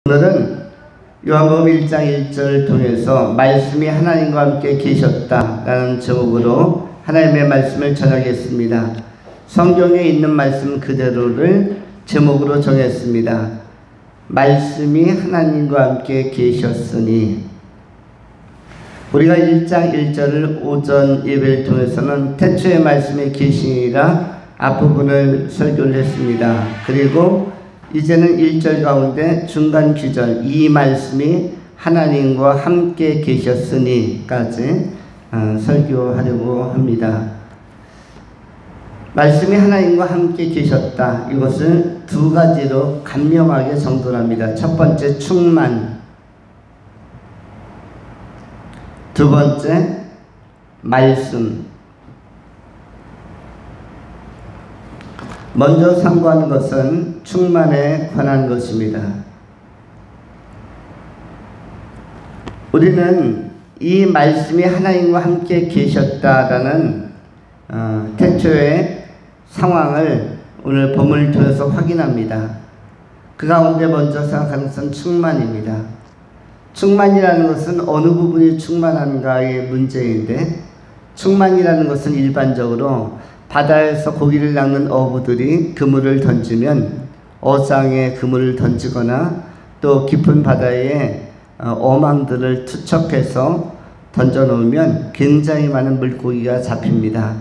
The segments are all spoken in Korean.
오늘은 요한복음 1장 1절을 통해서 말씀이 하나님과 함께 계셨다라는 제목으로 하나님의 말씀을 전하겠습니다. 성경에 있는 말씀 그대로를 제목으로 정했습니다. 말씀이 하나님과 함께 계셨으니. 우리가 1장 1절을 오전 예배를 통해서는 태초에 말씀이 계시니라 앞부분을 설교를 했습니다. 그리고 이제는 1절 가운데 중간 귀절 이 말씀이 하나님과 함께 계셨으니까지 설교하려고 합니다. 말씀이 하나님과 함께 계셨다. 이것을 두 가지로 간명하게 정돈합니다. 첫 번째 충만, 두 번째 말씀. 먼저 상고하는 것은 충만에 관한 것입니다. 우리는 이 말씀이 하나님과 함께 계셨다라는 태초의 상황을 오늘 본문을 통해서 확인합니다. 그 가운데 먼저 생각하는 것은 충만입니다. 충만이라는 것은 어느 부분이 충만한가의 문제인데, 충만이라는 것은 일반적으로 바다에서 고기를 낚는 어부들이 그물을 던지면 어장에 그물을 던지거나 또 깊은 바다에 어망들을 투척해서 던져놓으면 굉장히 많은 물고기가 잡힙니다.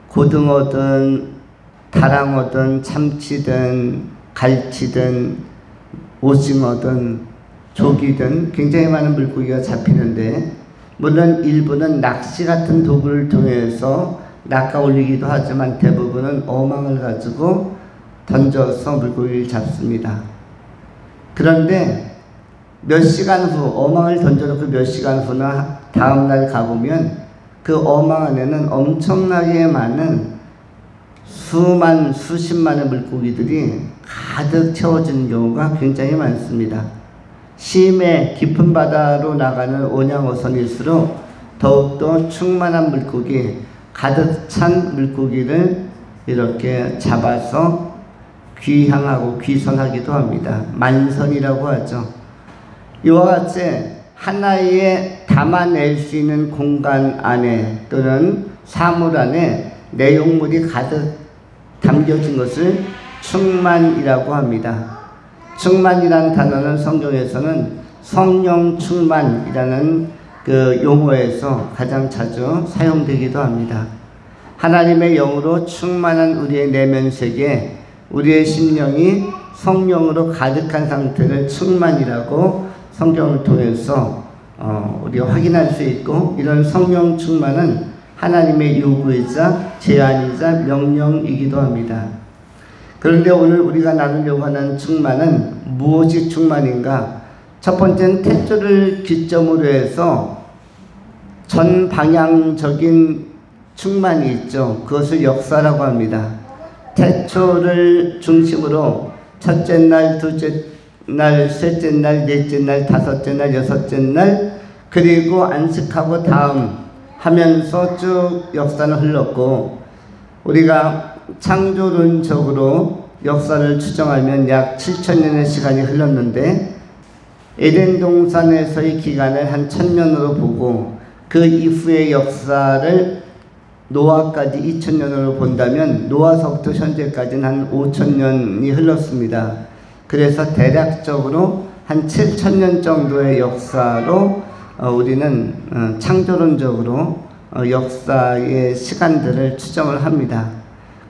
고등어든 다랑어든 참치든 갈치든 오징어든 조기든 굉장히 많은 물고기가 잡히는데, 물론 일부는 낚시 같은 도구를 통해서 낚아 올리기도 하지만 대부분은 어망을 가지고 던져서 물고기를 잡습니다. 그런데 몇 시간 후, 어망을 던져놓고 몇 시간 후나 다음날 가보면 그 어망 안에는 엄청나게 많은 수십만의 물고기들이 가득 채워지는 경우가 굉장히 많습니다. 심해 깊은 바다로 나가는 온양어선일수록 더욱더 충만한 물고기, 가득 찬 물고기를 이렇게 잡아서 귀향하고 귀선하기도 합니다. 만선이라고 하죠. 이와 같이 하나의 담아낼 수 있는 공간 안에 또는 사물 안에 내용물이 가득 담겨진 것을 충만이라고 합니다. 충만이라는 단어는 성경에서는 성령 충만이라는 그 용어에서 가장 자주 사용되기도 합니다. 하나님의 영으로 충만한 우리의 내면 세계, 우리의 심령이 성령으로 가득한 상태를 충만이라고 성경을 통해서 우리가 확인할 수 있고, 이런 성령 충만은 하나님의 요구이자 제안이자 명령이기도 합니다. 그런데 오늘 우리가 나누려고 하는 충만은 무엇이 충만인가? 첫 번째는 태초를 기점으로 해서 전 방향적인 충만이 있죠. 그것을 역사라고 합니다. 태초를 중심으로 첫째 날, 둘째 날, 셋째 날, 넷째 날, 다섯째 날, 여섯째 날, 그리고 안식하고 다음 하면서 쭉 역사는 흘렀고, 우리가 창조론적으로 역사를 추정하면 약 7,000년의 시간이 흘렀는데, 에덴 동산에서의 기간을 한 1,000년으로 보고 그 이후의 역사를 노아까지 2,000년으로 본다면 노아서부터 현재까지는 한 5,000년이 흘렀습니다. 그래서 대략적으로 한 7,000년 정도의 역사로 우리는 창조론적으로 역사의 시간들을 추정을 합니다.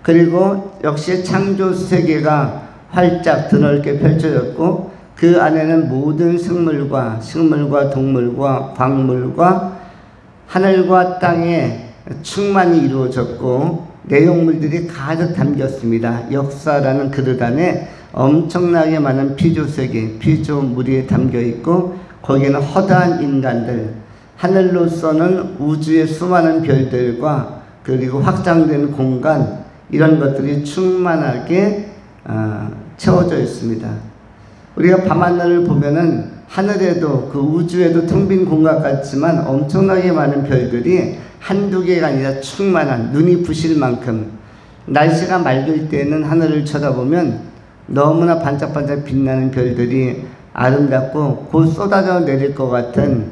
그리고 역시 창조 세계가 활짝 드넓게 펼쳐졌고, 그 안에는 모든 생물과 식물과 동물과 광물과 하늘과 땅에 충만이 이루어졌고 내용물들이 가득 담겼습니다. 역사라는 그릇 안에 엄청나게 많은 피조세계, 피조물이 담겨있고, 거기에는 허다한 인간들, 하늘로서는 우주의 수많은 별들과 그리고 확장된 공간, 이런 것들이 충만하게 채워져 있습니다. 우리가 밤하늘을 보면은 하늘에도 그 우주에도 텅 빈 공간 같지만 엄청나게 많은 별들이 한두 개가 아니라 충만한, 눈이 부실 만큼, 날씨가 맑을 때는 하늘을 쳐다보면 너무나 반짝반짝 빛나는 별들이 아름답고 곧 쏟아져 내릴 것 같은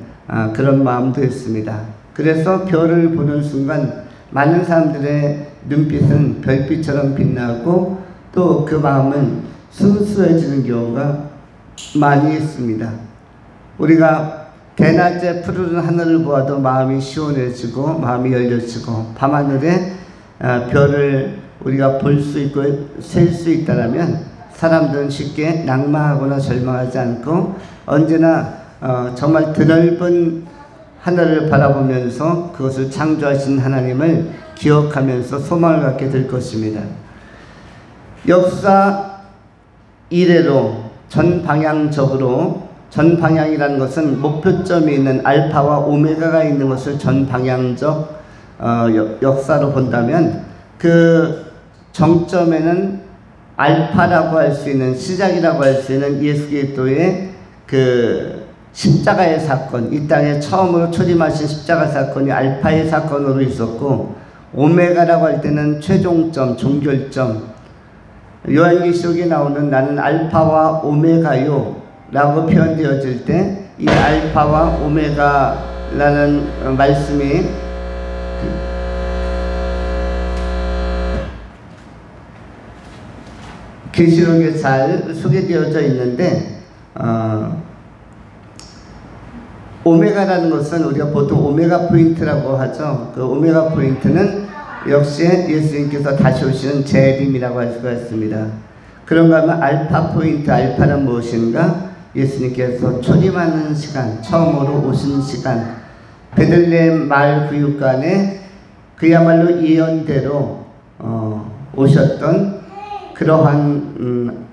그런 마음도 있습니다. 그래서 별을 보는 순간 많은 사람들의 눈빛은 별빛처럼 빛나고 또 그 마음은 순수해지는 경우가 많이 있습니다. 우리가 대낮에 푸르른 하늘을 보아도 마음이 시원해지고 마음이 열려지고 밤하늘에 별을 우리가 볼 수 있고 셀 수 있다면 사람들은 쉽게 낭만하거나 절망하지 않고 언제나 정말 드넓은 하늘을 바라보면서 그것을 창조하신 하나님을 기억하면서 소망을 갖게 될 것입니다. 역사 이래로 전방향적으로, 전방향이라는 것은 목표점이 있는 알파와 오메가가 있는 것을 전방향적 역사로 본다면 그 정점에는 알파라고 할 수 있는, 시작이라고 할 수 있는 예수 그리스도의 그 십자가의 사건, 이 땅에 처음으로 초림하신 십자가 사건이 알파의 사건으로 있었고, 오메가라고 할 때는 최종점, 종결점. 요한계시록에 나오는 나는 알파와 오메가요 라고 표현되어질 때 이 알파와 오메가라는 말씀이 계시록에 잘 소개되어져 있는데 오메가라는 것은 우리가 보통 오메가 포인트라고 하죠. 그 오메가 포인트는 역시 예수님께서 다시 오시는 재림이라고 할 수가 있습니다. 그런가 하면 알파 포인트, 알파는 무엇인가? 예수님께서 초림하는 시간, 처음으로 오신 시간, 베들레헴 마을 구육간에 그야말로 예언대로 오셨던 그러한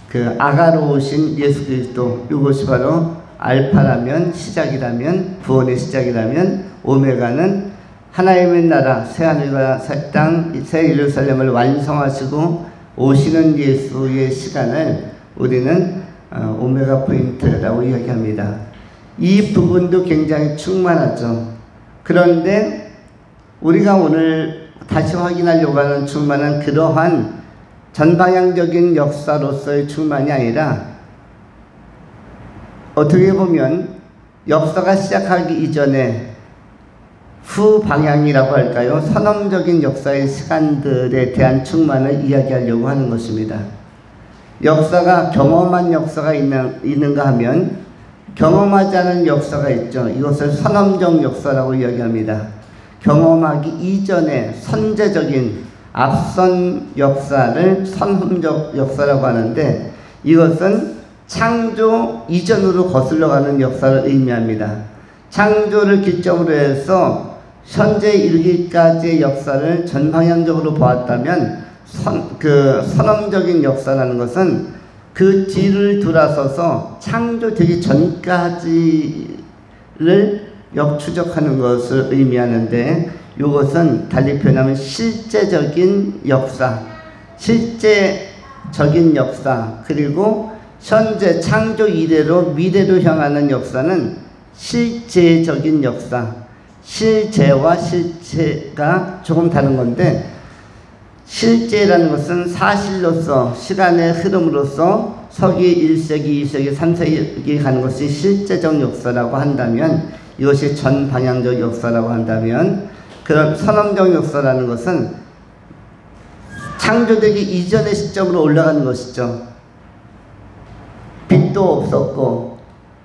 그 아가로 오신 예수 그리스도, 이것이 바로 알파라면, 시작이라면, 구원의 시작이라면, 오메가는 하나님의 나라, 새하늘과 새 땅, 새 예루살렘을 완성하시고 오시는 예수의 시간을 우리는 오메가 포인트라고 이야기합니다. 이 부분도 굉장히 충만하죠. 그런데 우리가 오늘 다시 확인하려고 하는 충만은 그러한 전방향적인 역사로서의 충만이 아니라 어떻게 보면 역사가 시작하기 이전에 후방향이라고 할까요? 선언적인 역사의 시간들에 대한 충만을 이야기하려고 하는 것입니다. 역사가 경험한 역사가 있는가 하면 경험하지 않은 역사가 있죠. 이것을 선언적 역사라고 이야기합니다. 경험하기 이전에 선제적인 앞선 역사를 선험적 역사라고 하는데 이것은 창조 이전으로 거슬러가는 역사를 의미합니다. 창조를 기점으로 해서 현재 이르기까지의 역사를 전방향적으로 보았다면 그 선언적인 역사라는 것은 그 뒤를 돌아서서 창조되기 전까지를 역추적하는 것을 의미하는데 이것은 달리 표현하면 실제적인 역사, 실제적인 역사, 그리고 현재 창조 이래로 미래로 향하는 역사는 실제적인 역사, 실제와 실체가 조금 다른 건데 실제라는 것은 사실로서 시간의 흐름으로서 서기 1세기, 2세기, 3세기 가는 것이 실제적 역사라고 한다면 이것이 전방향적 역사라고 한다면 그런 선언적 역사라는 것은 창조되기 이전의 시점으로 올라가는 것이죠. 빛도 없었고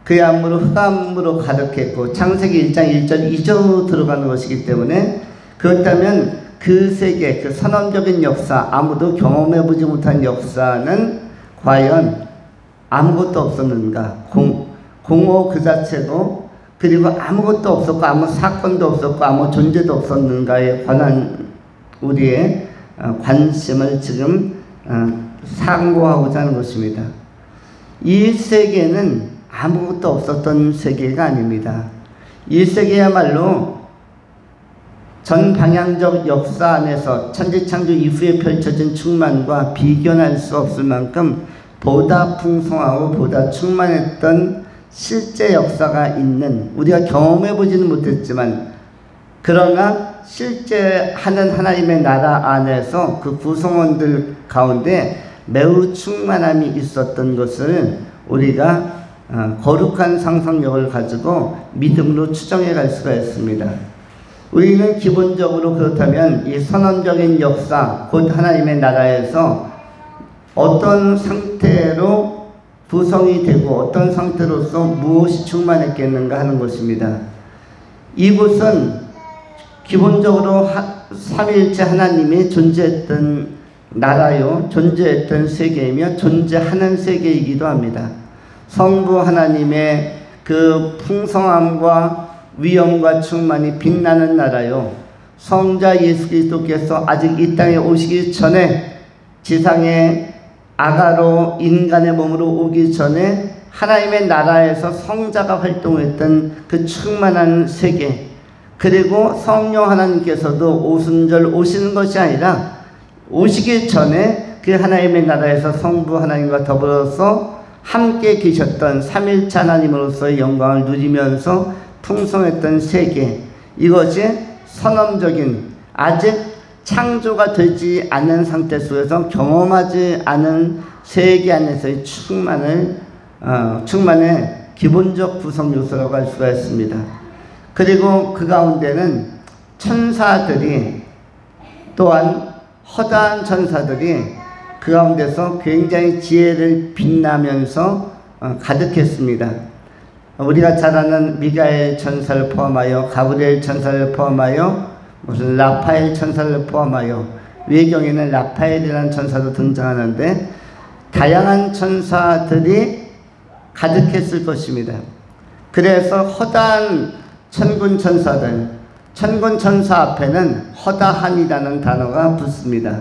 그야말로 흑암으로 가득했고 창세기 1장 1절 이전으로 들어가는 것이기 때문에 그렇다면 그 세계, 그 선언적인 역사, 아무도 경험해보지 못한 역사는 과연 아무것도 없었는가? 공허 그 자체도 그리고 아무것도 없었고 아무 사건도 없었고 아무 존재도 없었는가에 관한 우리의 관심을 지금 상고하고자 하는 것입니다. 이 세계는 아무것도 없었던 세계가 아닙니다. 이 세계야말로 전방향적 역사 안에서 천지창조 이후에 펼쳐진 충만과 비견할 수 없을 만큼 보다 풍성하고 보다 충만했던 실제 역사가 있는, 우리가 경험해보지는 못했지만 그러나 실제 하는 하나님의 나라 안에서 그 구성원들 가운데 매우 충만함이 있었던 것을 우리가 거룩한 상상력을 가지고 믿음으로 추정해 갈 수가 있습니다. 우리는 기본적으로 그렇다면 이 선언적인 역사, 곧 하나님의 나라에서 어떤 상태로 구성이 되고 어떤 상태로서 무엇이 충만했겠는가 하는 것입니다. 이곳은 기본적으로 삼위일체 하나님이 존재했던 나라요, 존재했던 세계이며 존재하는 세계이기도 합니다. 성부 하나님의 그 풍성함과 위엄과 충만이 빛나는 나라요, 성자 예수 그리스도께서 아직 이 땅에 오시기 전에 지상에 아가로 인간의 몸으로 오기 전에 하나님의 나라에서 성자가 활동했던 그 충만한 세계, 그리고 성령 하나님께서도 오순절 오시는 것이 아니라 오시기 전에 그 하나님의 나라에서 성부 하나님과 더불어서 함께 계셨던 삼일체 하나님으로서의 영광을 누리면서 풍성했던 세계, 이것이 선언적인 아직 창조가 되지 않은 상태 속에서 경험하지 않은 세계 안에서의 충만의 기본적 구성 요소라고 할 수가 있습니다. 그리고 그 가운데는 천사들이, 또한 허다한 천사들이 그 가운데서 굉장히 지혜를 빛나면서 가득했습니다. 우리가 잘 아는 미가엘 천사를 포함하여 가브리엘 천사를 포함하여 무슨 라파엘 천사를 포함하여 외경에는 라파엘이라는 천사도 등장하는데 다양한 천사들이 가득했을 것입니다. 그래서 허다한 천군 천사들, 천군 천사 앞에는 허다한이라는 단어가 붙습니다.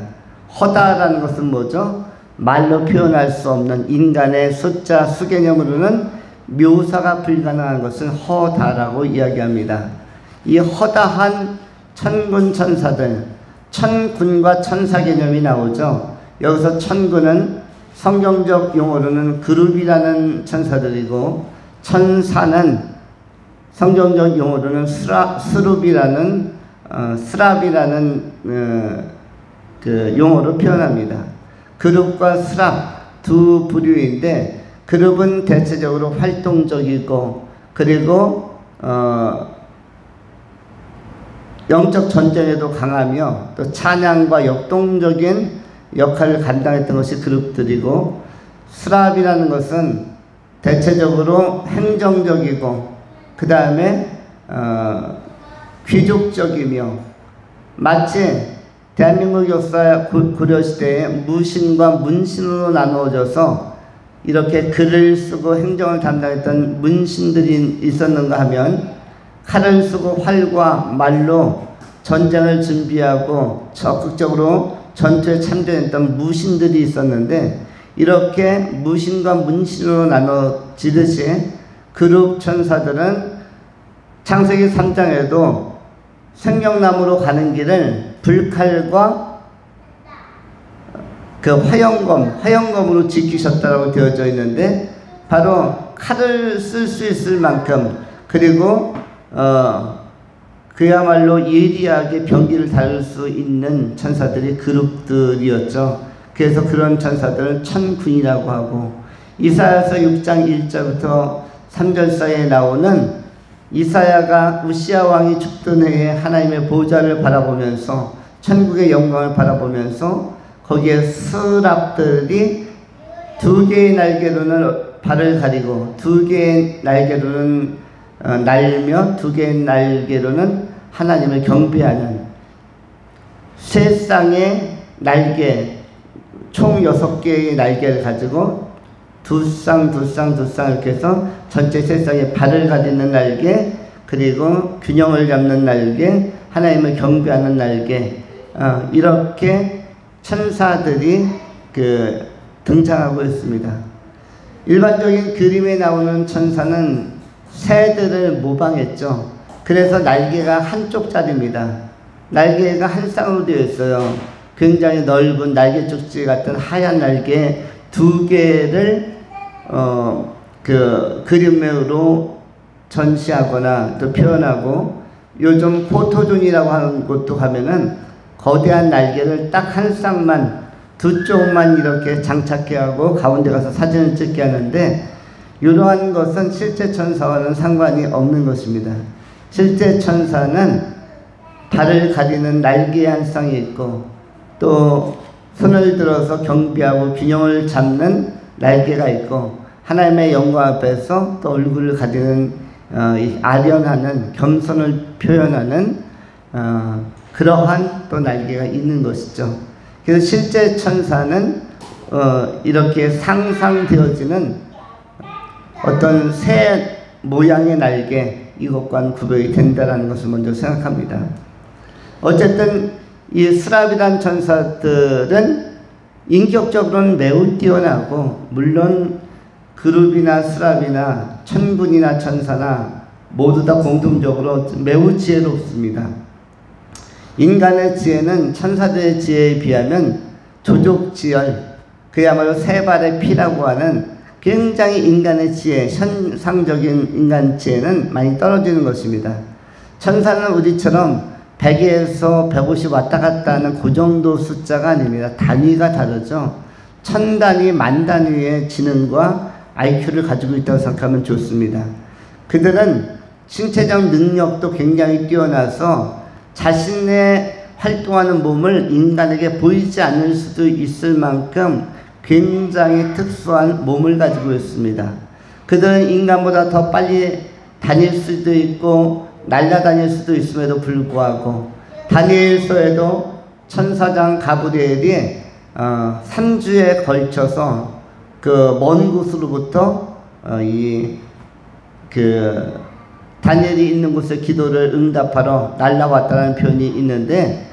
허다라는 것은 뭐죠? 말로 표현할 수 없는 인간의 숫자 수개념으로는 묘사가 불가능한 것은 허다라고 이야기합니다. 이 허다한 천군 천사들, 천군과 천사 개념이 나오죠. 여기서 천군은 성경적 용어로는 그룹이라는 천사들이고, 천사는 성경적 용어로는 스랍이라는 그 용어로 표현합니다. 그룹과 스랍 두 부류인데, 그룹은 대체적으로 활동적이고, 그리고 영적 전쟁에도 강하며 또 찬양과 역동적인 역할을 감당했던 것이 그룹들이고, 스랍이라는 것은 대체적으로 행정적이고 그 다음에 귀족적이며, 마치 대한민국 역사 고려시대에 무신과 문신으로 나누어져서 이렇게 글을 쓰고 행정을 담당했던 문신들이 있었는가 하면, 칼을 쓰고 활과 말로 전쟁을 준비하고 적극적으로 전투에 참전했던 무신들이 있었는데, 이렇게 무신과 문신으로 나눠지듯이 그룹 천사들은 창세기 3장에도 생명나무로 가는 길을 불칼과 그 화영검으로 지키셨다고 되어져 있는데, 바로 칼을 쓸 수 있을 만큼, 그리고 그야말로 예리하게 병기를 다룰 수 있는 천사들이 그룹들이었죠. 그래서 그런 천사들을 천군이라고 하고, 이사야서 6장 1절부터 3절 사이에 나오는 이사야가 우시야 왕이 죽던 해에 하나님의 보좌를 바라보면서, 천국의 영광을 바라보면서 거기에 스랍들이 두 개의 날개로는 발을 가리고 두 개의 날개로는 날며 두 개의 날개로는 하나님을 경배하는 세 쌍의 날개, 총 6개의 날개를 가지고 두 쌍 이렇게 해서 전체 세 쌍의 발을 가리는 날개, 그리고 균형을 잡는 날개, 하나님을 경배하는 날개, 이렇게 천사들이 등장하고 있습니다. 일반적인 그림에 나오는 천사는 새들을 모방했죠. 그래서 날개가 한쪽짜리입니다. 날개가 한 쌍으로 되어 있어요. 굉장히 넓은 날개 쪽지 같은 하얀 날개 두 개를 그림으로 전시하거나 또 표현하고, 요즘 포토존이라고 하는 곳도 가면은 거대한 날개를 딱 한 쌍만, 두 쪽만 이렇게 장착해 하고 가운데 가서 사진을 찍게 하는데, 이러한 것은 실제 천사와는 상관이 없는 것입니다. 실제 천사는 달을 가리는 날개의 한쌍이 있고 또 손을 들어서 경비하고 균형을 잡는 날개가 있고 하나님의 영광 앞에서 또 얼굴을 가리는 아련하는 겸손을 표현하는 그러한 또 날개가 있는 것이죠. 그래서 실제 천사는 이렇게 상상되어지는 어떤 새 모양의 날개 이것과는 구별이 된다는 것을 먼저 생각합니다. 어쨌든 이 스라비란 천사들은 인격적으로는 매우 뛰어나고 물론 그룹이나 스라비나 천군이나 천사나 모두 다 공통적으로 매우 지혜롭습니다. 인간의 지혜는 천사들의 지혜에 비하면 조족지열 그야말로 세 발의 피라고 하는 굉장히 인간의 지혜, 현상적인 인간 지혜는 많이 떨어지는 것입니다. 천사는 우리처럼 100에서 150 왔다 갔다 하는 그 정도 숫자가 아닙니다. 단위가 다르죠. 1000단위, 10,000단위의 지능과 IQ를 가지고 있다고 생각하면 좋습니다. 그들은 신체적 능력도 굉장히 뛰어나서 자신의 활동하는 몸을 인간에게 보이지 않을 수도 있을 만큼 굉장히 특수한 몸을 가지고 있습니다. 그들은 인간보다 더 빨리 다닐 수도 있고 날아다닐 수도 있음에도 불구하고 다니엘서에도 천사장 가브리엘이 3주에 걸쳐서 그 먼 곳으로부터 다니엘이 있는 곳에 기도를 응답하러 날아왔다는 표현이 있는데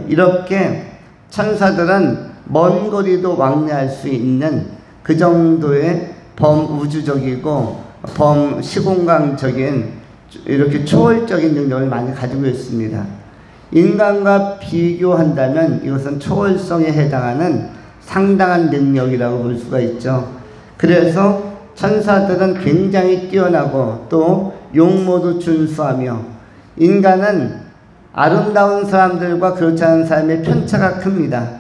이렇게 천사들은 먼 거리도 왕래할 수 있는 그 정도의 범우주적이고 범시공간적인 이렇게 초월적인 능력을 많이 가지고 있습니다. 인간과 비교한다면 이것은 초월성에 해당하는 상당한 능력이라고 볼 수가 있죠. 그래서 천사들은 굉장히 뛰어나고 또 용모도 준수하며 인간은 아름다운 사람들과 그렇지 않은 사람의 편차가 큽니다.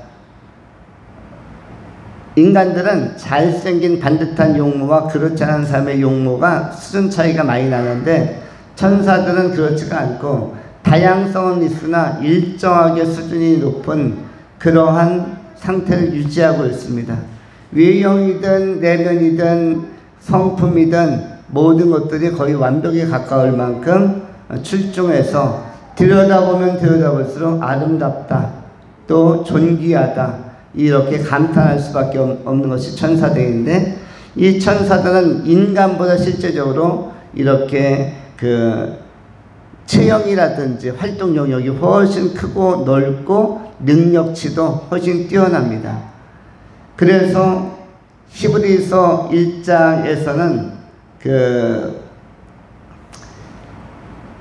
인간들은 잘생긴 반듯한 용모와 그렇지 않은 사람의 용모가 수준 차이가 많이 나는데 천사들은 그렇지가 않고 다양성은 있으나 일정하게 수준이 높은 그러한 상태를 유지하고 있습니다. 외형이든 내면이든 성품이든 모든 것들이 거의 완벽에 가까울 만큼 출중해서 들여다보면 들여다볼수록 아름답다 또 존귀하다 이렇게 감탄할 수밖에 없는 것이 천사들인데 이 천사들은 인간보다 실제적으로 이렇게 체형이라든지 활동 영역이 훨씬 크고 넓고 능력치도 훨씬 뛰어납니다. 그래서 히브리서 1장에서는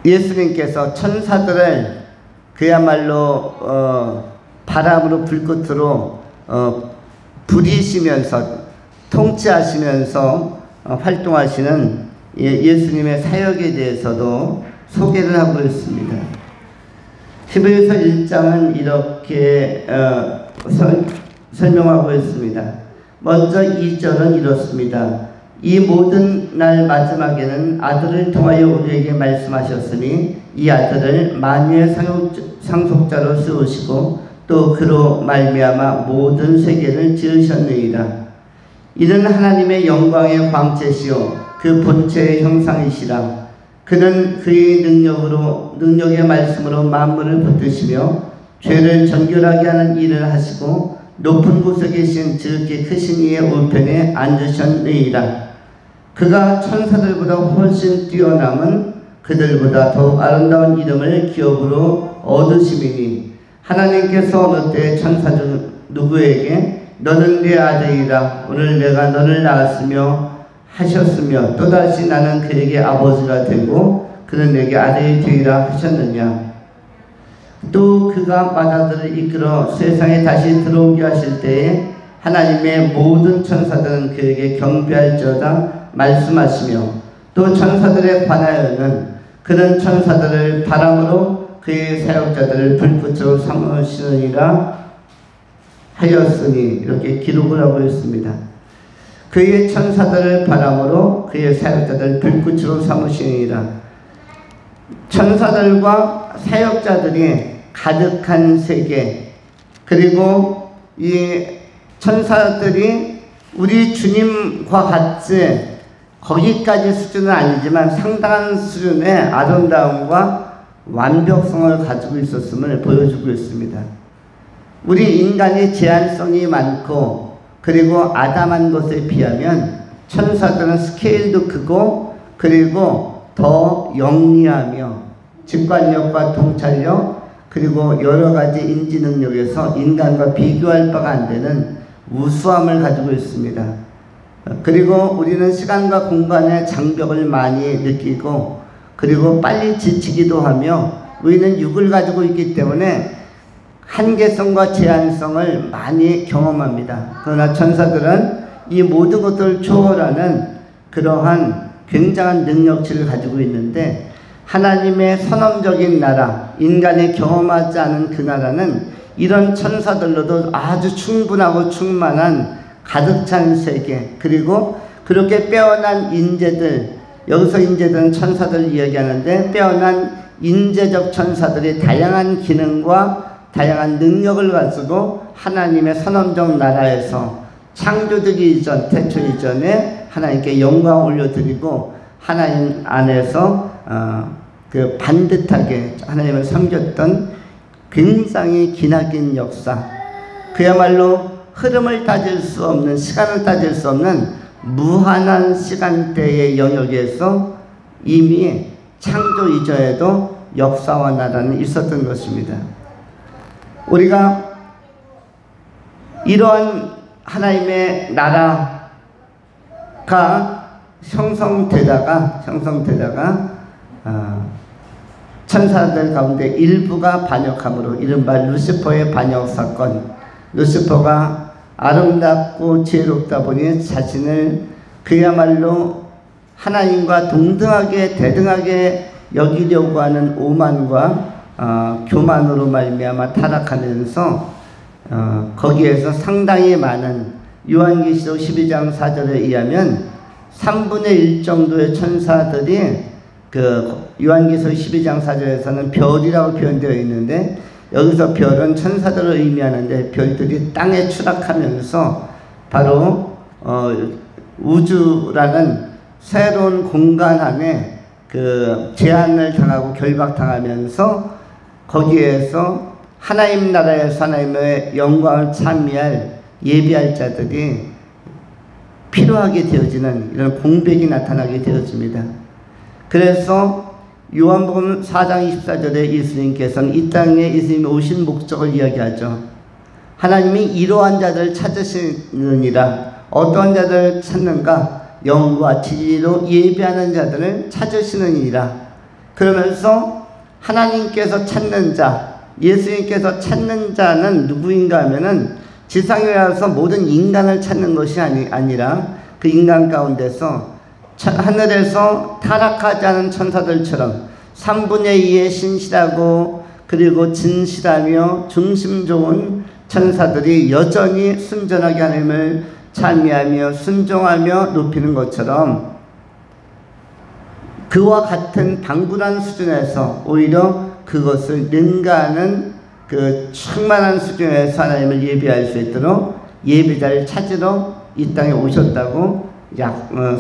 예수님께서 천사들을 그야말로 바람으로 불꽃으로 부리시면서 통치하시면서 활동하시는 예수님의 사역에 대해서도 소개를 하고 있습니다. 히브리서 1장은 이렇게 설명하고 있습니다. 먼저 2절은 이렇습니다. 이 모든 날 마지막에는 아들을 통하여 우리에게 말씀하셨으니 이 아들을 만유의 상속자로 세우시고 또 그로 말미암아 모든 세계를 지으셨느니라. 이는 하나님의 영광의 광채시요 그 본체의 형상이시라. 그는 그의 능력의 말씀으로 만물을 붙드시며 죄를 정결하게 하는 일을 하시고 높은 곳에 계신 지극히 크신 이의 우편에 앉으셨느니라. 그가 천사들보다 훨씬 뛰어남은 그들보다 더욱 아름다운 이름을 기업으로 얻으심이니 하나님께서 어느 때 천사 중 누구에게 너는 내 아들이라 오늘 내가 너를 낳았으며 하셨으며 또다시 나는 그에게 아버지가 되고 그는 내게 아들이 되리라 하셨느냐. 또 그가 마다들을 이끌어 세상에 다시 들어오게 하실 때에 하나님의 모든 천사들은 그에게 경배할지어다 말씀하시며 또 천사들에 관하여는 그는 천사들을 바람으로 그의 사역자들을 불꽃으로 삼으시느니라 하였으니 이렇게 기록을 하고 있습니다. 그의 천사들을 바람으로 그의 사역자들 불꽃으로 삼으시니라. 천사들과 사역자들이 가득한 세계, 그리고 이 천사들이 우리 주님과 같이 거기까지 수준은 아니지만 상당한 수준의 아름다움과 완벽성을 가지고 있었음을 보여주고 있습니다. 우리 인간이 제한성이 많고 그리고 아담한 것에 비하면 천사들은 스케일도 크고 그리고 더 영리하며 직관력과 통찰력 그리고 여러가지 인지 능력에서 인간과 비교할 바가 안 되는 우수함을 가지고 있습니다. 그리고 우리는 시간과 공간의 장벽을 많이 느끼고 그리고 빨리 지치기도 하며 우리는 육을 가지고 있기 때문에 한계성과 제한성을 많이 경험합니다. 그러나 천사들은 이 모든 것들을 초월하는 그러한 굉장한 능력치를 가지고 있는데, 하나님의 선언적인 나라, 인간이 경험하지 않은 그 나라는 이런 천사들로도 아주 충분하고 충만한 가득 찬 세계, 그리고 그렇게 빼어난 인재들, 여기서 인재들은 천사들을 이야기하는데 빼어난 인재적 천사들이 다양한 기능과 다양한 능력을 가지고 하나님의 선언적 나라에서 창조되기 이전, 태초 이전에 하나님께 영광 올려드리고 하나님 안에서 그 반듯하게 하나님을 섬겼던 굉장히 기나긴 역사, 그야말로 흐름을 따질 수 없는, 시간을 따질 수 없는 무한한 시간대의 영역에서 이미 창조 이전에도 역사와 나라는 있었던 것입니다. 우리가 이러한 하나님의 나라가 형성되다가 천사들 가운데 일부가 반역함으로 이른바 루시퍼의 반역 사건, 루시퍼가 아름답고 지혜롭다 보니 자신을 그야말로 하나님과 동등하게 대등하게 여기려고 하는 오만과 교만으로 말미암아 타락하면서 거기에서 상당히 많은, 요한계시록 12장 4절에 의하면 3분의 1 정도의 천사들이 그 요한계시록 12장 4절에서는 별이라고 표현되어 있는데, 여기서 별은 천사들을 의미하는데 별들이 땅에 추락하면서 바로 우주라는 새로운 공간 안에 그 제한을 당하고 결박당하면서 거기에서 하나님 나라에서 하나님의 영광을 찬미할 예비할 자들이 필요하게 되어지는 이런 공백이 나타나게 되어집니다. 그래서 요한복음 4장 24절에 예수님께서는 이 땅에 예수님이 오신 목적을 이야기하죠. 하나님이 이러한 자들을 찾으시느니라. 어떠한 자들을 찾는가? 영과 진리로 예비하는 자들을 찾으시느니라. 그러면서 하나님께서 찾는 자, 예수님께서 찾는 자는 누구인가 하면은 지상에 와서 모든 인간을 찾는 것이 아니라 그 인간 가운데서 하늘에서 타락하지 않은 천사들처럼 3분의 2의 신실하고 그리고 진실하며 중심 좋은 천사들이 여전히 순전하게 하나님을 찬미하며 순종하며 높이는 것처럼 그와 같은 방불한 수준에서 오히려 그것을 능가하는 그 충만한 수준에서 하나님을 예배할 수 있도록 예배자를 찾으러 이 땅에 오셨다고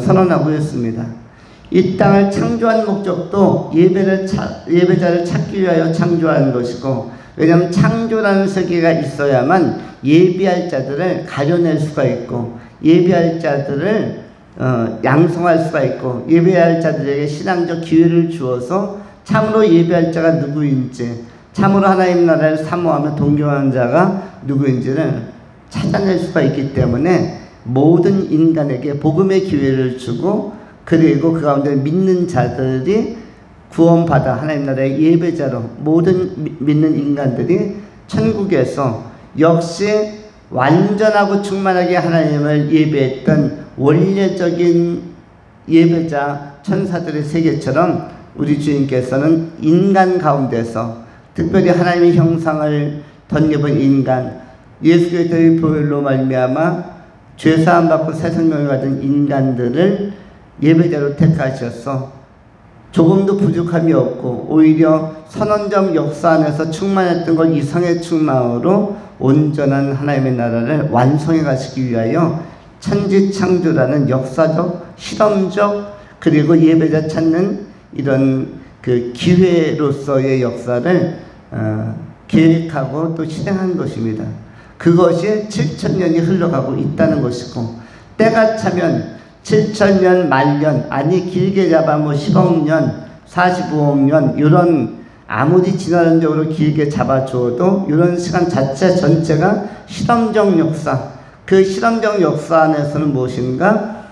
선언하고 있습니다. 이 땅을 창조한 목적도 예배자를 찾기 위하여 창조한 것이고, 왜냐하면 창조라는 세계가 있어야만 예배할 자들을 가려낼 수가 있고 예배할 자들을 양성할 수가 있고 예배할 자들에게 신앙적 기회를 주어서 참으로 예배할 자가 누구인지, 참으로 하나님 나라를 사모하며 동경하는 자가 누구인지를 찾아낼 수가 있기 때문에 모든 인간에게 복음의 기회를 주고, 그리고 그 가운데 믿는 자들이 구원받아 하나님 나라의 예배자로 모든 믿는 인간들이 천국에서 역시 완전하고 충만하게 하나님을 예배했던 원래적인 예배자 천사들의 세계처럼 우리 주님께서는 인간 가운데서, 특별히 하나님의 형상을 덧입은 인간 예수 그리스도의 보혈로 말미암아 죄사함 받고 새 생명을 가진 인간들을 예배자로 택하셔서 조금도 부족함이 없고 오히려 선언적 역사 안에서 충만했던 걸 이성의 충만으로 온전한 하나님의 나라를 완성해 가시기 위하여 천지창조라는 역사적, 실험적, 그리고 예배자 찾는 이런 그 기회로서의 역사를 계획하고 또 실행한 것입니다. 그것이 7,000년이 흘러가고 있다는 것이고, 때가 차면 7,000년, 만년, 아니 길게 잡아 뭐 10억 년, 45억 년 이런 아무리 진화론적으로 길게 잡아주어도 이런 시간 자체 전체가 실험적 역사, 그 실험적 역사 안에서는 무엇인가?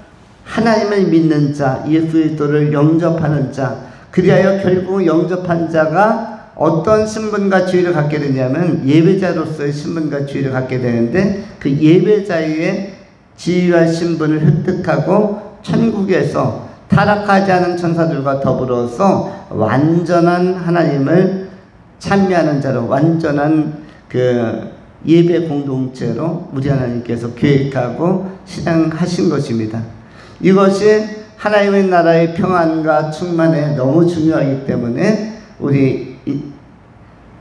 하나님을 믿는 자, 예수 그리스도를 영접하는 자, 그리하여 결국 영접한 자가 어떤 신분과 지위를 갖게 되냐면 예배자로서의 신분과 지위를 갖게 되는데, 그 예배자의 지위와 신분을 획득하고 천국에서 타락하지 않은 천사들과 더불어서 완전한 하나님을 찬미하는 자로, 완전한 그 예배 공동체로 우리 하나님께서 계획하고 실행하신 것입니다. 이것이 하나님의 나라의 평안과 충만에 너무 중요하기 때문에 우리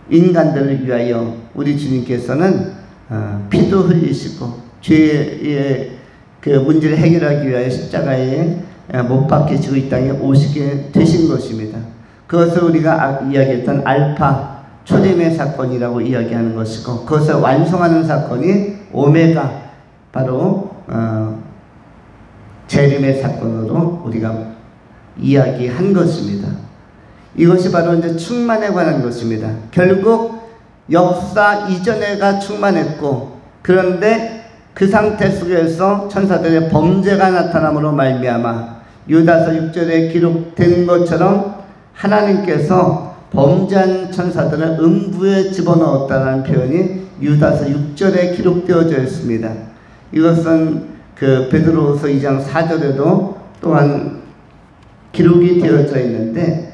인간들을 위하여 우리 주님께서는 피도 흘리시고 죄의 그 문제를 해결하기 위하여 십자가에 못 박히시고 이 땅에 오시게 되신 것입니다. 그것을 우리가 이야기했던 알파 초림의 사건이라고 이야기하는 것이고, 그것을 완성하는 사건이 오메가, 바로 재림의 사건으로 우리가 이야기한 것입니다. 이것이 바로 이제 충만에 관한 것입니다. 결국 역사 이전에가 충만했고, 그런데 그 상태 속에서 천사들의 범죄가 나타남으로 말미암아 유다서 6절에 기록된 것처럼 하나님께서 범죄한 천사들을 음부에 집어넣었다는 표현이 유다서 6절에 기록되어져 있습니다. 이것은 그 베드로후서 2장 4절에도 또한 기록이 되어져 있는데,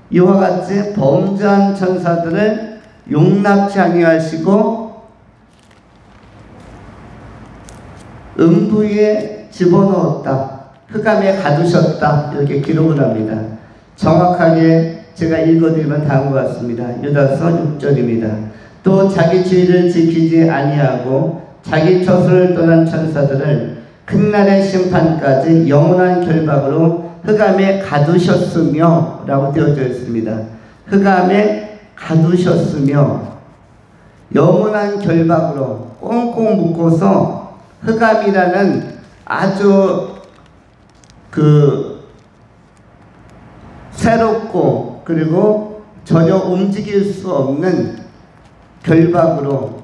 이와 같이 범죄한 천사들을 용납치 아니하시고 음부에 집어넣었다, 흑암에 가두셨다, 이렇게 기록을 합니다. 정확하게 제가 읽어드리면 다음과 같습니다. 유다서 6절입니다. 또 자기 주의를 지키지 아니하고 자기 처소를 떠난 천사들을 큰날의 심판까지 영원한 결박으로 흑암에 가두셨으며 라고 되어져 있습니다. 흑암에 가두셨으며 영원한 결박으로 꽁꽁 묶어서 흑암이라는 아주 새롭고 그리고 전혀 움직일 수 없는 결박으로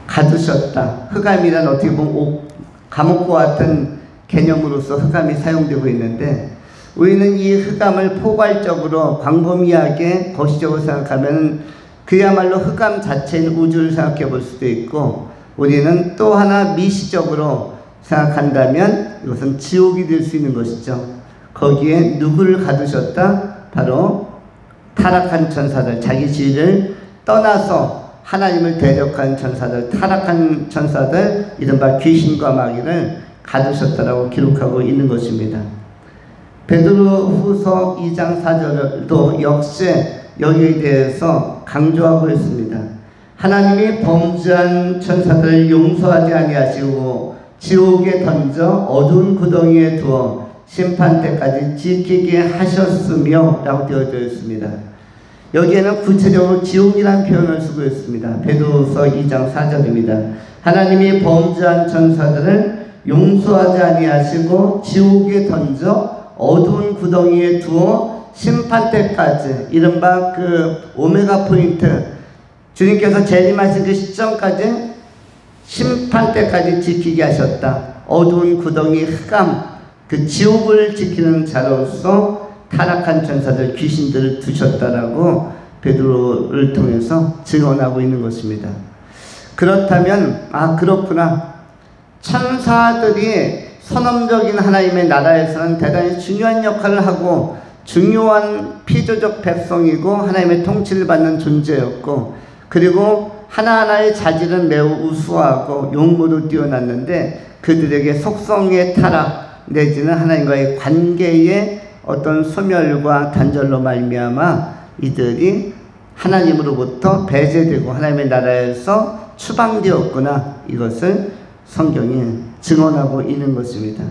가두셨다. 흑암이란 어떻게 보면 감옥과 같은 개념으로서 흑암이 사용되고 있는데, 우리는 이 흑암을 포괄적으로 광범위하게 거시적으로 생각하면 그야말로 흑암 자체인 우주를 생각해 볼 수도 있고, 우리는 또 하나 미시적으로 생각한다면 이것은 지옥이 될 수 있는 것이죠. 거기에 누구를 가두셨다? 바로 타락한 천사들, 자기 지위를 떠나서 하나님을 대적한 천사들, 타락한 천사들, 이른바 귀신과 마귀를 가두셨다라고 기록하고 있는 것입니다. 베드로후서 2장 4절도 역시 여기에 대해서 강조하고 있습니다. 하나님이 범죄한 천사들을 용서하지 아니하시고 지옥에 던져 어두운 구덩이에 두어 심판 때까지 지키게 하셨으며 라고 되어져 있습니다. 여기에는 구체적으로 지옥이라는 표현을 쓰고 있습니다. 베드로후서 2장 4절입니다. 하나님이 범죄한 천사들을 용서하지 아니하시고 지옥에 던져 어두운 구덩이에 두어 심판 때까지, 이른바 그 오메가 포인트, 주님께서 재림하신 그 시점까지 심판 때까지 지키게 하셨다. 어두운 구덩이 흑암, 그 지옥을 지키는 자로서 타락한 천사들, 귀신들을 두셨다라고 베드로를 통해서 증언하고 있는 것입니다. 그렇다면 그렇구나, 천사들이 선언적인 하나님의 나라에서는 대단히 중요한 역할을 하고 중요한 피조적 백성이고 하나님의 통치를 받는 존재였고, 그리고 하나하나의 자질은 매우 우수하고 용모도 뛰어났는데 그들에게 속성의 타락 내지는 하나님과의 관계의 어떤 소멸과 단절로 말미암아 이들이 하나님으로부터 배제되고 하나님의 나라에서 추방되었구나, 이것을 성경이 증언하고 있는 것입니다.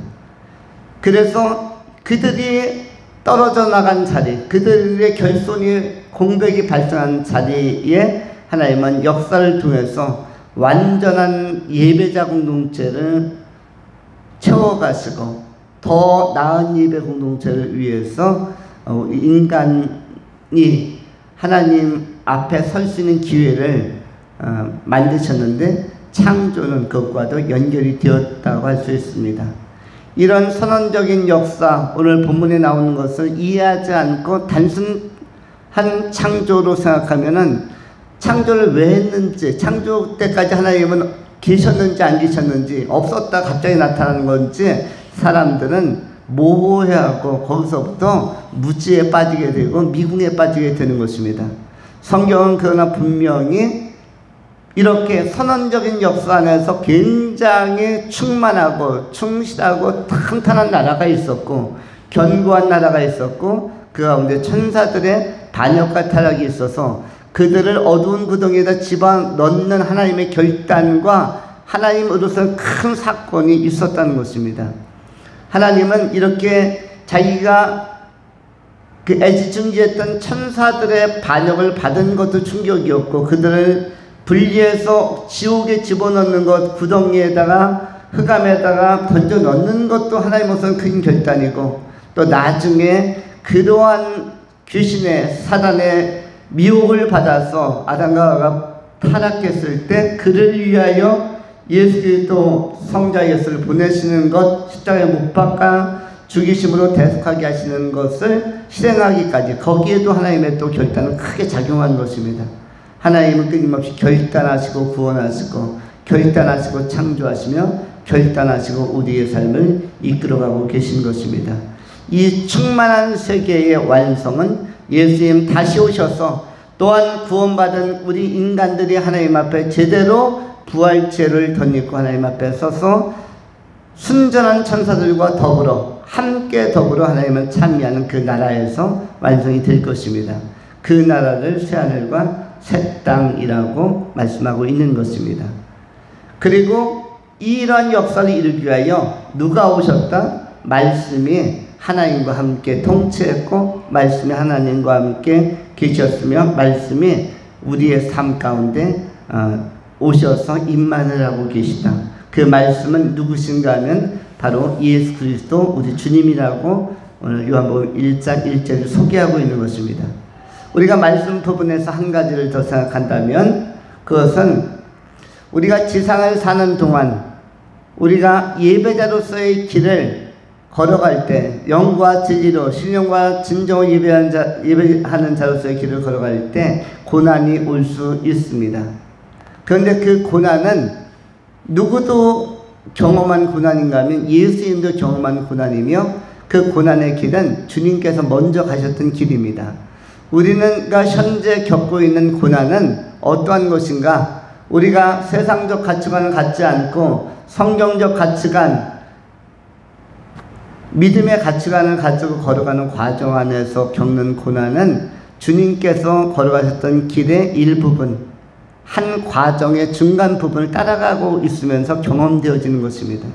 그래서 그들이 떨어져 나간 자리, 그들의 결손이 공백이 발생한 자리에 하나님은 역사를 통해서 완전한 예배자 공동체를 채워가시고 더 나은 예배 공동체를 위해서 인간이 하나님 앞에 설 수 있는 기회를 만드셨는데 창조는 그것과도 연결이 되었다고 할 수 있습니다. 이런 선언적인 역사, 오늘 본문에 나오는 것을 이해하지 않고 단순한 창조로 생각하면은 창조를 왜 했는지, 창조 때까지 하나님은 계셨는지 안 계셨는지, 없었다 갑자기 나타나는 건지 사람들은 모호해하고 거기서부터 무지에 빠지게 되고 미궁에 빠지게 되는 것입니다. 성경은 그러나 분명히 이렇게 선언적인 역사 안에서 굉장히 충만하고 충실하고 탄탄한 나라가 있었고 견고한 나라가 있었고 그 가운데 천사들의 반역과 타락이 있어서 그들을 어두운 구덩이에다 집어넣는 하나님의 결단과 하나님으로서 큰 사건이 있었다는 것입니다. 하나님은 이렇게 자기가 그 애지중지했던 천사들의 반역을 받은 것도 충격이었고 그들을 분리해서 지옥에 집어넣는 것, 구덩이에다가 흑암에다가 던져 넣는 것도 하나님으로서는 큰 결단이고 또 나중에 그러한 귀신의 사단의 미혹을 받아서 아담과 하와가 타락했을 때 그를 위하여 예수 그리스도 성자 예수를 보내시는 것, 십자가에 못 박아 죽이심으로 대속하게 하시는 것을 실행하기까지 거기에도 하나님의 또 결단은 크게 작용한 것입니다. 하나님은 끊임없이 결단하시고 구원하시고 결단하시고 창조하시며 결단하시고 우리의 삶을 이끌어가고 계신 것입니다. 이 충만한 세계의 완성은 예수님 다시 오셔서 또한 구원받은 우리 인간들이 하나님 앞에 제대로 부활체를 덧입고 하나님 앞에 서서 순전한 천사들과 더불어 함께 더불어 하나님을 찬미하는 그 나라에서 완성이 될 것입니다. 그 나라를 새하늘과 새 땅이라고 말씀하고 있는 것입니다. 그리고 이러한 역사를 이루기 위하여 누가 오셨다? 말씀이 하나님과 함께 통치했고 말씀이 하나님과 함께 계셨으며 말씀이 우리의 삶 가운데 오셔서 임만을 하고 계시다. 그 말씀은 누구신가 하면 바로 예수 그리스도 우리 주님이라고 오늘 요한복음 1장 1절을 소개하고 있는 것입니다. 우리가 말씀 부분에서 한 가지를 더 생각한다면 그것은 우리가 지상을 사는 동안 우리가 예배자로서의 길을 걸어갈 때 영과 진리로 신령과 진정을 예배하는 자로서의 길을 걸어갈 때 고난이 올 수 있습니다. 그런데 그 고난은 누구도 경험한 고난인가 하면 예수님도 경험한 고난이며 그 고난의 길은 주님께서 먼저 가셨던 길입니다. 우리가 현재 겪고 있는 고난은 어떠한 것인가? 우리가 세상적 가치관을 갖지 않고 성경적 가치관, 믿음의 가치관을 가지고 걸어가는 과정 안에서 겪는 고난은 주님께서 걸어가셨던 길의 일부분, 한 과정의 중간 부분을 따라가고 있으면서 경험되어지는 것입니다.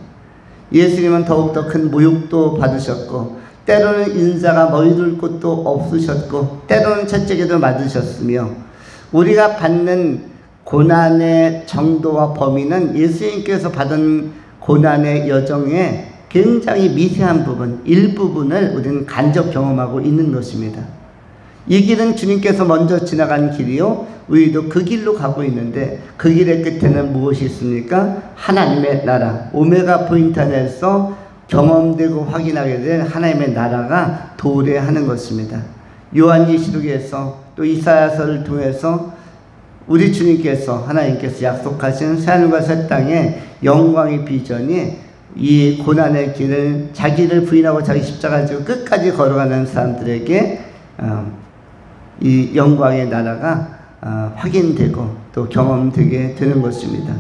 예수님은 더욱더 큰 모욕도 받으셨고 때로는 인자가 머리둘 곳도 없으셨고 때로는 채찍에도 맞으셨으며 우리가 받는 고난의 정도와 범위는 예수님께서 받은 고난의 여정의 굉장히 미세한 부분, 일부분을 우리는 간접 경험하고 있는 것입니다. 이 길은 주님께서 먼저 지나간 길이요 우리도 그 길로 가고 있는데 그 길의 끝에는 무엇이 있습니까? 하나님의 나라, 오메가 포인트 안에서 경험되고 확인하게 된 하나님의 나라가 도래하는 것입니다. 요한계시록에서 또 이사야서를 통해서 우리 주님께서 하나님께서 약속하신 새하늘과 새 땅의 영광의 비전이 이 고난의 길을 자기를 부인하고 자기 십자가를 지고 끝까지 걸어가는 사람들에게 이 영광의 나라가 확인되고 또 경험되게 되는 것입니다.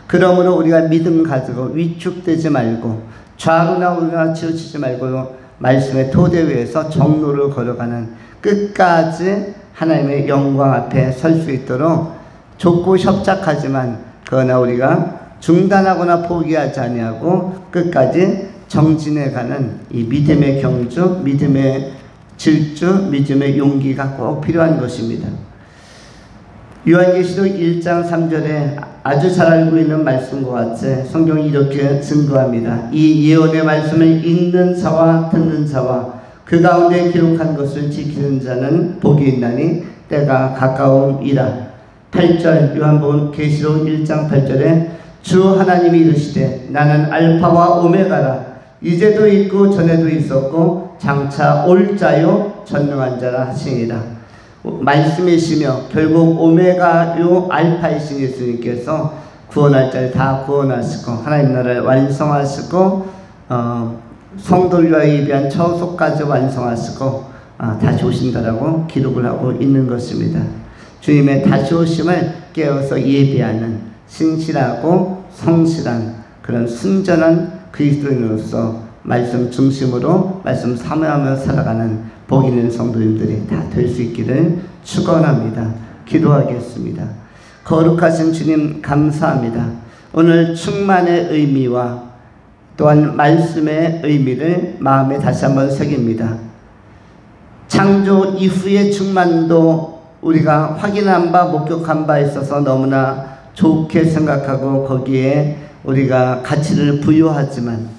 그러므로 우리가 믿음 가지고 위축되지 말고 좌우나 우나 치우치지 말고 말씀의 토대 위에서 정로를 걸어가는 끝까지 하나님의 영광 앞에 설 수 있도록 좁고 협착하지만 그러나 우리가 중단하거나 포기하지 아니하고 끝까지 정진해가는 이 믿음의 경주, 믿음의 질주, 믿음의 용기가 꼭 필요한 것입니다. 요한계시록 1장 3절에 아주 잘 알고 있는 말씀과 같이 성경이 이렇게 증거합니다. 이 예언의 말씀을 읽는 자와 듣는 자와 그 가운데 기록한 것을 지키는 자는 복이 있나니 때가 가까움이라. 8절 요한복음 계시록 1장 8절에 주 하나님이 이르시되 나는 알파와 오메가라. 이제도 있고 전에도 있었고 장차 올 자요 전능한 자라 하시니라. 말씀이시며 결국 오메가요 알파이신 예수님께서 구원할 자를 다 구원하시고 하나님 나라를 완성하시고 성도를 위하여 예비한 처소까지 완성하시고 다시 오신다라고 기록을 하고 있는 것입니다. 주님의 다시 오심을 깨어서 예비하는 신실하고 성실한 그런 순전한 그리스도인으로서 말씀 중심으로 말씀 사모하며 살아가는 복 있는 성도님들이 다 될 수 있기를 축원합니다. 기도하겠습니다. 거룩하신 주님 감사합니다. 오늘 충만의 의미와 또한 말씀의 의미를 마음에 다시 한번 새깁니다. 창조 이후의 충만도 우리가 확인한 바 목격한 바 있어서 너무나 좋게 생각하고 거기에 우리가 가치를 부여하지만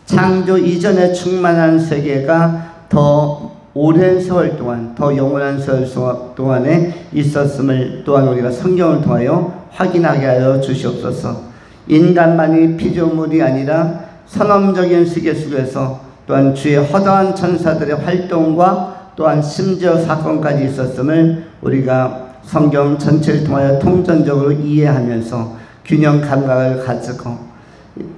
창조 이전의 충만한 세계가 더 오랜 세월 동안 더 영원한 세월 동안에 있었음을 또한 우리가 성경을 통하여 확인하게 하여 주시옵소서. 인간만이 피조물이 아니라 선엄적인 세계 속에서 또한 주의 허다한 천사들의 활동과 또한 심지어 사건까지 있었음을 우리가 성경 전체를 통하여 통전적으로 이해하면서 균형 감각을 가지고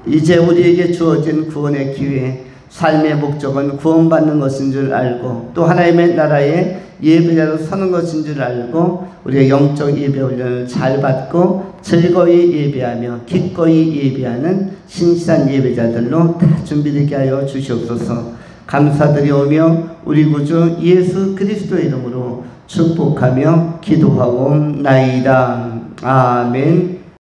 이제 우리에게 주어진 구원의 기회, 삶의 목적은 구원받는 것인 줄 알고 또 하나님의 나라의 예배자로 서는 것인 줄 알고 우리의 영적 예배 훈련을 잘 받고 즐거이 예배하며 기꺼이 예배하는 신실한 예배자들로 다 준비되게 하여 주시옵소서. 감사드리오며 우리 구주 예수 그리스도의 이름으로 축복하며 기도하옵나이다. 아멘.